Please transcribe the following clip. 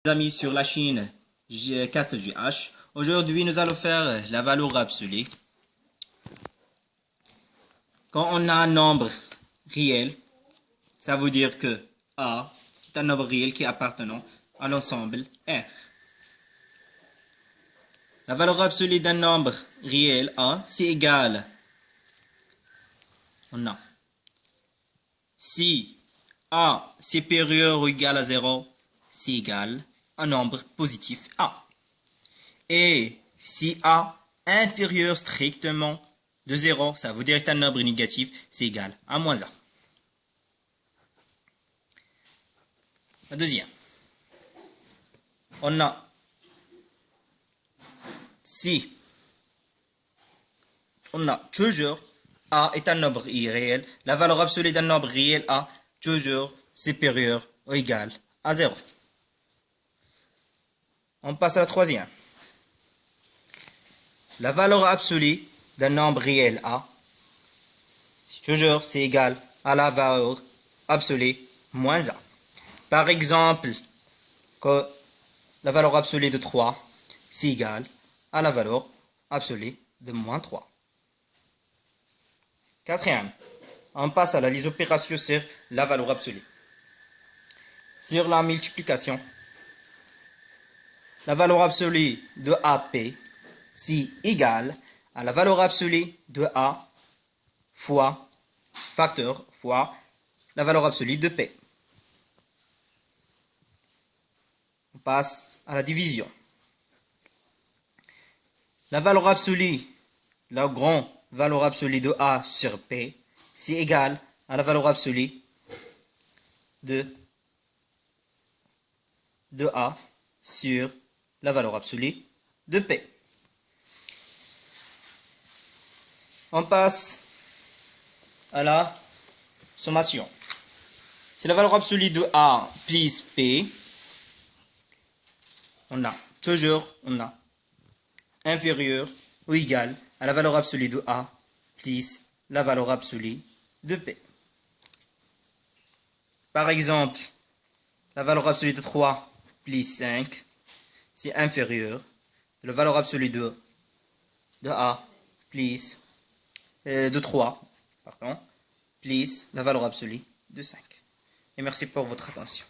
Amis sur la chaîne Cast du H. Aujourd'hui, nous allons faire la valeur absolue. Quand on a un nombre réel, ça veut dire que A est un nombre réel qui appartient à l'ensemble R. La valeur absolue d'un nombre réel A, c'est égal. On a. Si A supérieur ou égal à 0, c'est égal un nombre positif A. Et si A inférieur strictement de 0, ça veut dire qu'un nombre négatif, c'est égal à moins 1. La deuxième. On a si on a toujours A est un nombre irréel, la valeur absolue d'un nombre réel A toujours supérieure ou égale à 0. On passe à la troisième. La valeur absolue d'un nombre réel A, toujours c'est égal à la valeur absolue moins 1. Par exemple, que la valeur absolue de 3, c'est égal à la valeur absolue de moins 3. Quatrième, on passe à les opérations sur la valeur absolue. Sur la multiplication, la valeur absolue de AP, c'est égal à la valeur absolue de A fois facteur fois la valeur absolue de P. On passe à la division. La valeur absolue, la grande valeur absolue de A sur P, c'est égal à la valeur absolue de A sur la valeur absolue de P. On passe à la sommation. C'est la valeur absolue de A plus P. On a inférieur ou égal à la valeur absolue de A plus la valeur absolue de P. Par exemple, la valeur absolue de 3 plus 5, c'est inférieur à la valeur absolue de A plus de 3, plus la valeur absolue de 5. Et merci pour votre attention.